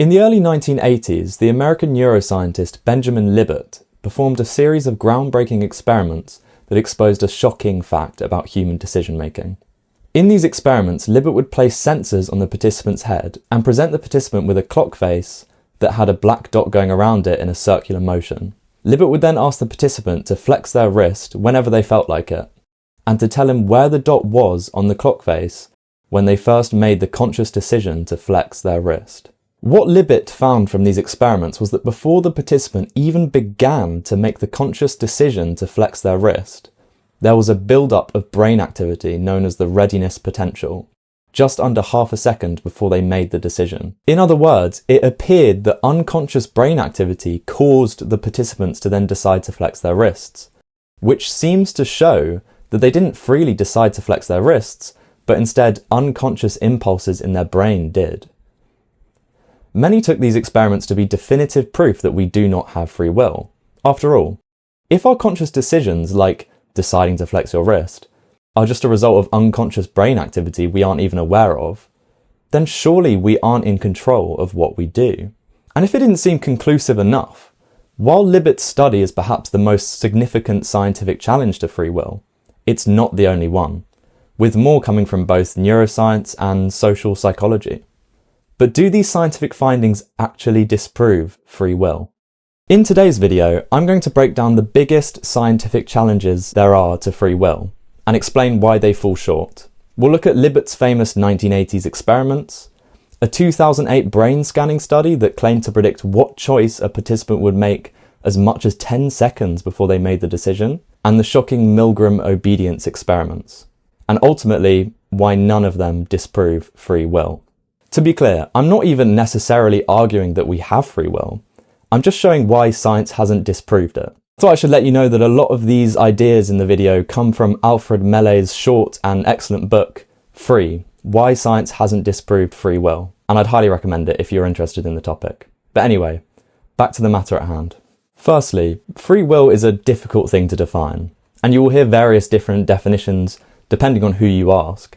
In the early 1980s, the American neuroscientist Benjamin Libet performed a series of groundbreaking experiments that exposed a shocking fact about human decision-making. In these experiments, Libet would place sensors on the participant's head and present the participant with a clock face that had a black dot going around it in a circular motion. Libet would then ask the participant to flex their wrist whenever they felt like it, and to tell him where the dot was on the clock face when they first made the conscious decision to flex their wrist. What Libet found from these experiments was that before the participant even began to make the conscious decision to flex their wrist, there was a build-up of brain activity known as the readiness potential, just under half a second before they made the decision. In other words, it appeared that unconscious brain activity caused the participants to then decide to flex their wrists, which seems to show that they didn't freely decide to flex their wrists, but instead unconscious impulses in their brain did. Many took these experiments to be definitive proof that we do not have free will. After all, if our conscious decisions, like deciding to flex your wrist, are just a result of unconscious brain activity we aren't even aware of, then surely we aren't in control of what we do. And if it didn't seem conclusive enough, while Libet's study is perhaps the most significant scientific challenge to free will, it's not the only one, with more coming from both neuroscience and social psychology. But do these scientific findings actually disprove free will? In today's video, I'm going to break down the biggest scientific challenges there are to free will, and explain why they fall short. We'll look at Libet's famous 1980s experiments, a 2008 brain scanning study that claimed to predict what choice a participant would make as much as 10 seconds before they made the decision, and the shocking Milgram obedience experiments, and ultimately why none of them disprove free will. To be clear, I'm not even necessarily arguing that we have free will. I'm just showing why science hasn't disproved it. So I should let you know that a lot of these ideas in the video come from Alfred Melle's short and excellent book, Free: Why Science Hasn't Disproved Free Will, and I'd highly recommend it if you're interested in the topic. But anyway, back to the matter at hand. Firstly, free will is a difficult thing to define, and you will hear various different definitions depending on who you ask.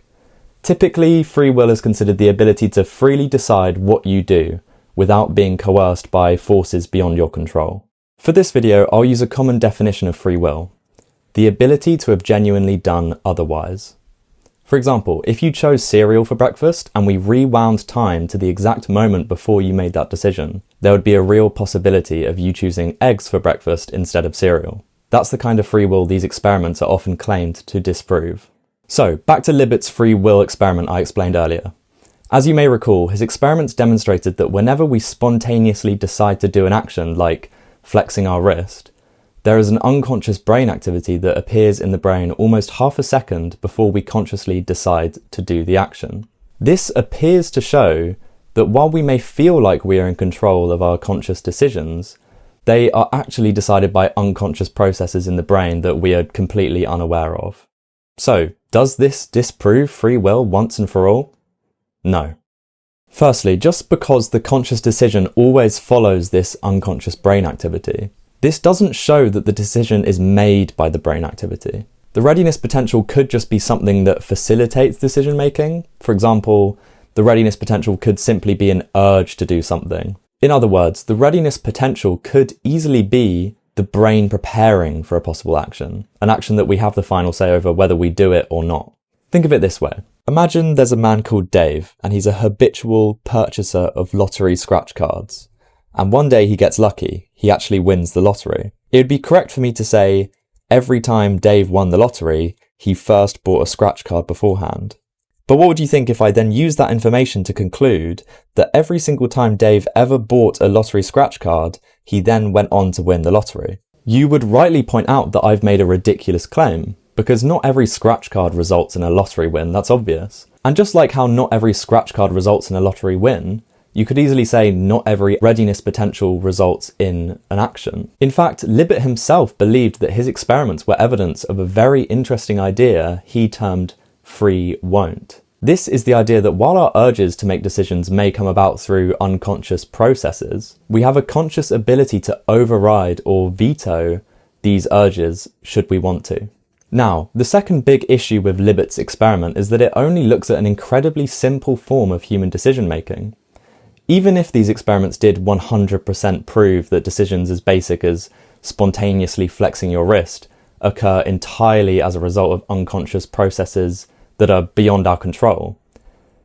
Typically, free will is considered the ability to freely decide what you do without being coerced by forces beyond your control. For this video, I'll use a common definition of free will: the ability to have genuinely done otherwise. For example, if you chose cereal for breakfast and we rewound time to the exact moment before you made that decision, there would be a real possibility of you choosing eggs for breakfast instead of cereal. That's the kind of free will these experiments are often claimed to disprove. So, back to Libet's free will experiment I explained earlier. As you may recall, his experiments demonstrated that whenever we spontaneously decide to do an action like flexing our wrist, there is an unconscious brain activity that appears in the brain almost half a second before we consciously decide to do the action. This appears to show that while we may feel like we are in control of our conscious decisions, they are actually decided by unconscious processes in the brain that we are completely unaware of. So, does this disprove free will once and for all? No. Firstly, just because the conscious decision always follows this unconscious brain activity, this doesn't show that the decision is made by the brain activity. The readiness potential could just be something that facilitates decision making. For example, the readiness potential could simply be an urge to do something. In other words, the readiness potential could easily be the brain preparing for a possible action, an action that we have the final say over whether we do it or not. Think of it this way. Imagine there's a man called Dave, and he's a habitual purchaser of lottery scratch cards. And one day he gets lucky, he actually wins the lottery. It would be correct for me to say, every time Dave won the lottery, he first bought a scratch card beforehand. But what would you think if I then used that information to conclude that every single time Dave ever bought a lottery scratch card, he then went on to win the lottery? You would rightly point out that I've made a ridiculous claim, because not every scratch card results in a lottery win, that's obvious. And just like how not every scratch card results in a lottery win, you could easily say not every readiness potential results in an action. In fact, Libet himself believed that his experiments were evidence of a very interesting idea he termed free won't. This is the idea that while our urges to make decisions may come about through unconscious processes, we have a conscious ability to override or veto these urges should we want to. Now, the second big issue with Libet's experiment is that it only looks at an incredibly simple form of human decision making. Even if these experiments did 100% prove that decisions as basic as spontaneously flexing your wrist occur entirely as a result of unconscious processes that are beyond our control,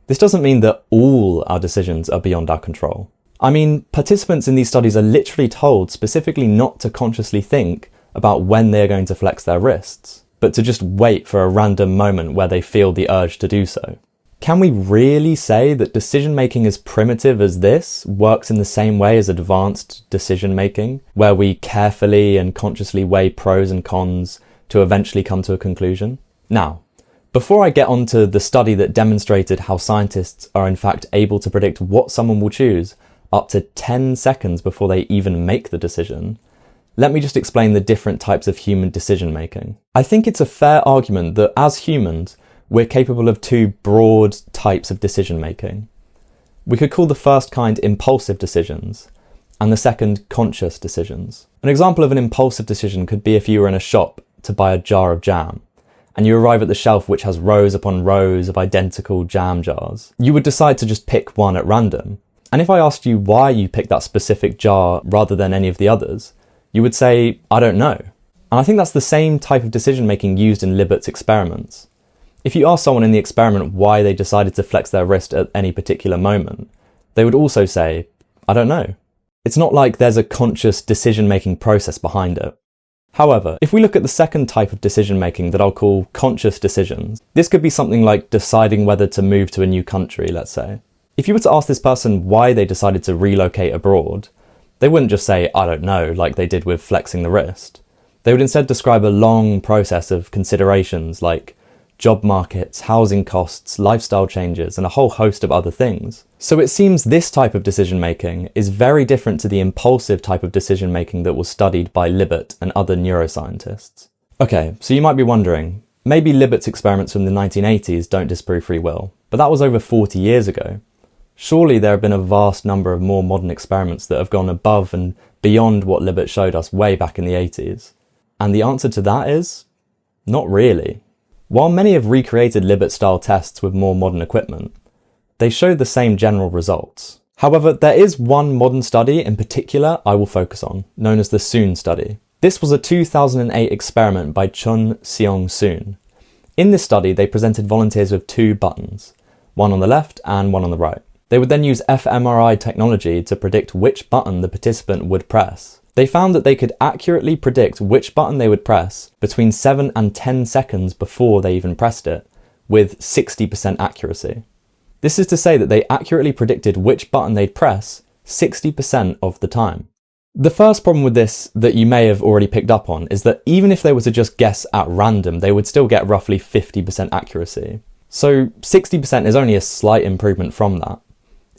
this doesn't mean that all our decisions are beyond our control. I mean, participants in these studies are literally told specifically not to consciously think about when they're going to flex their wrists, but to just wait for a random moment where they feel the urge to do so. Can we really say that decision-making as primitive as this works in the same way as advanced decision-making, where we carefully and consciously weigh pros and cons to eventually come to a conclusion? Now, before I get onto the study that demonstrated how scientists are in fact able to predict what someone will choose up to 10 seconds before they even make the decision, let me just explain the different types of human decision-making. I think it's a fair argument that as humans, we're capable of two broad types of decision-making. We could call the first kind impulsive decisions, and the second conscious decisions. An example of an impulsive decision could be if you were in a shop to buy a jar of jam, and you arrive at the shelf which has rows upon rows of identical jam jars. You would decide to just pick one at random. And if I asked you why you picked that specific jar rather than any of the others, you would say, I don't know. And I think that's the same type of decision-making used in Libet's experiments. If you ask someone in the experiment why they decided to flex their wrist at any particular moment, they would also say, I don't know. It's not like there's a conscious decision-making process behind it. However, if we look at the second type of decision-making that I'll call conscious decisions, this could be something like deciding whether to move to a new country, let's say. If you were to ask this person why they decided to relocate abroad, they wouldn't just say, I don't know, like they did with flexing the wrist. They would instead describe a long process of considerations like job markets, housing costs, lifestyle changes, and a whole host of other things. So it seems this type of decision-making is very different to the impulsive type of decision-making that was studied by Libet and other neuroscientists. Okay, so you might be wondering, maybe Libet's experiments from the 1980s don't disprove free will, but that was over 40 years ago. Surely there have been a vast number of more modern experiments that have gone above and beyond what Libet showed us way back in the 80s. And the answer to that is, not really. While many have recreated Libet-style tests with more modern equipment, they show the same general results. However, there is one modern study in particular I will focus on, known as the Soon study. This was a 2008 experiment by Chun Siong Soon. In this study, they presented volunteers with two buttons, one on the left and one on the right. They would then use fMRI technology to predict which button the participant would press. They found that they could accurately predict which button they would press between 7 and 10 seconds before they even pressed it, with 60% accuracy. This is to say that they accurately predicted which button they'd press 60% of the time. The first problem with this that you may have already picked up on is that even if they were to just guess at random, they would still get roughly 50% accuracy. So 60% is only a slight improvement from that.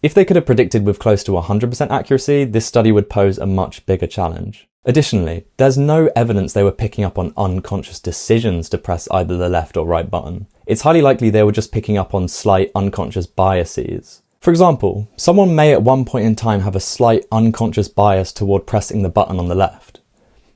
If they could have predicted with close to 100% accuracy, this study would pose a much bigger challenge. Additionally, there's no evidence they were picking up on unconscious decisions to press either the left or right button. It's highly likely they were just picking up on slight unconscious biases. For example, someone may at one point in time have a slight unconscious bias toward pressing the button on the left,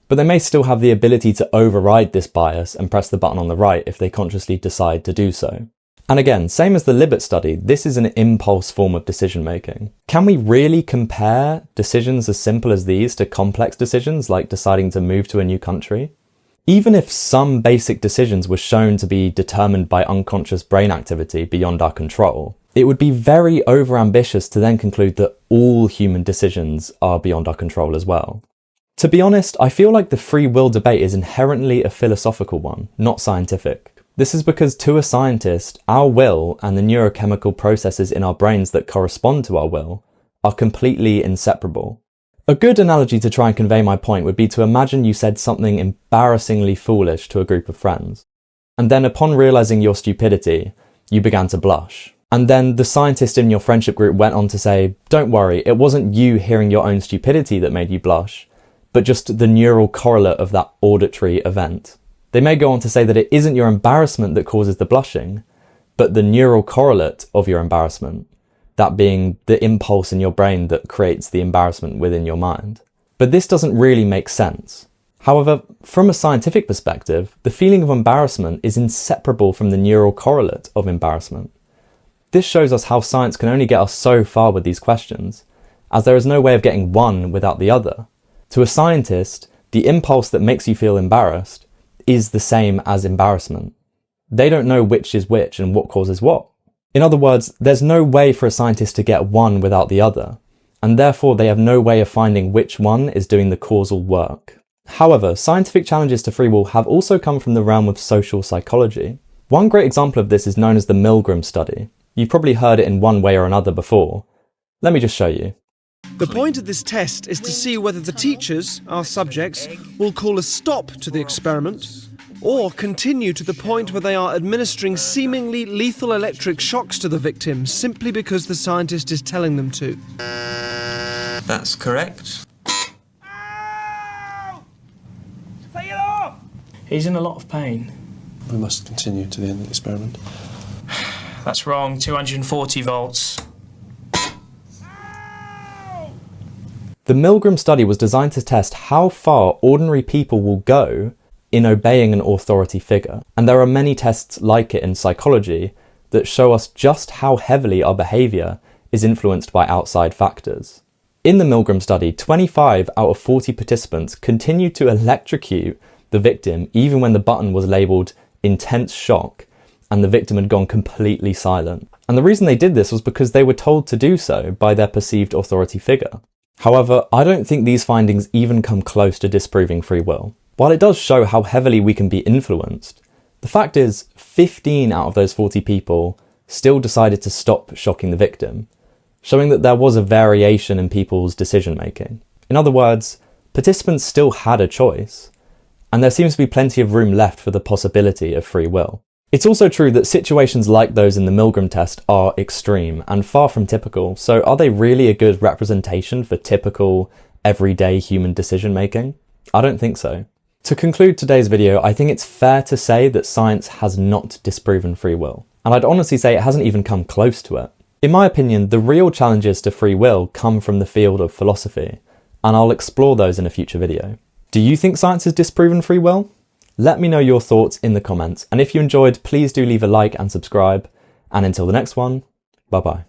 but they may still have the ability to override this bias and press the button on the right if they consciously decide to do so. And again, same as the Libet study, this is an impulse form of decision-making. Can we really compare decisions as simple as these to complex decisions like deciding to move to a new country? Even if some basic decisions were shown to be determined by unconscious brain activity beyond our control, it would be very overambitious to then conclude that all human decisions are beyond our control as well. To be honest, I feel like the free will debate is inherently a philosophical one, not scientific. This is because to a scientist, our will and the neurochemical processes in our brains that correspond to our will are completely inseparable. A good analogy to try and convey my point would be to imagine you said something embarrassingly foolish to a group of friends, and then upon realizing your stupidity, you began to blush. And then the scientist in your friendship group went on to say, don't worry, it wasn't you hearing your own stupidity that made you blush, but just the neural correlate of that auditory event. They may go on to say that it isn't your embarrassment that causes the blushing, but the neural correlate of your embarrassment, that being the impulse in your brain that creates the embarrassment within your mind. But this doesn't really make sense. However, from a scientific perspective, the feeling of embarrassment is inseparable from the neural correlate of embarrassment. This shows us how science can only get us so far with these questions, as there is no way of getting one without the other. To a scientist, the impulse that makes you feel embarrassed is the same as embarrassment. They don't know which is which and what causes what. In other words, there's no way for a scientist to get one without the other, and therefore they have no way of finding which one is doing the causal work. However, scientific challenges to free will have also come from the realm of social psychology. One great example of this is known as the Milgram study. You've probably heard it in one way or another before. Let me just show you. The point of this test is to see whether the teachers, our subjects, will call a stop to the experiment or continue to the point where they are administering seemingly lethal electric shocks to the victim simply because the scientist is telling them to. That's correct. Take it off! He's in a lot of pain. We must continue to the end of the experiment. That's wrong. 240 volts. The Milgram study was designed to test how far ordinary people will go in obeying an authority figure. And there are many tests like it in psychology that show us just how heavily our behaviour is influenced by outside factors. In the Milgram study, 25 out of 40 participants continued to electrocute the victim even when the button was labelled intense shock and the victim had gone completely silent. And the reason they did this was because they were told to do so by their perceived authority figure. However, I don't think these findings even come close to disproving free will. While it does show how heavily we can be influenced, the fact is 15 out of those 40 people still decided to stop shocking the victim, showing that there was a variation in people's decision making. In other words, participants still had a choice, and there seems to be plenty of room left for the possibility of free will. It's also true that situations like those in the Milgram test are extreme and far from typical, so are they really a good representation for typical, everyday human decision making? I don't think so. To conclude today's video, I think it's fair to say that science has not disproven free will, and I'd honestly say it hasn't even come close to it. In my opinion, the real challenges to free will come from the field of philosophy, and I'll explore those in a future video. Do you think science has disproven free will? Let me know your thoughts in the comments, and if you enjoyed, please do leave a like and subscribe, and until the next one, bye bye.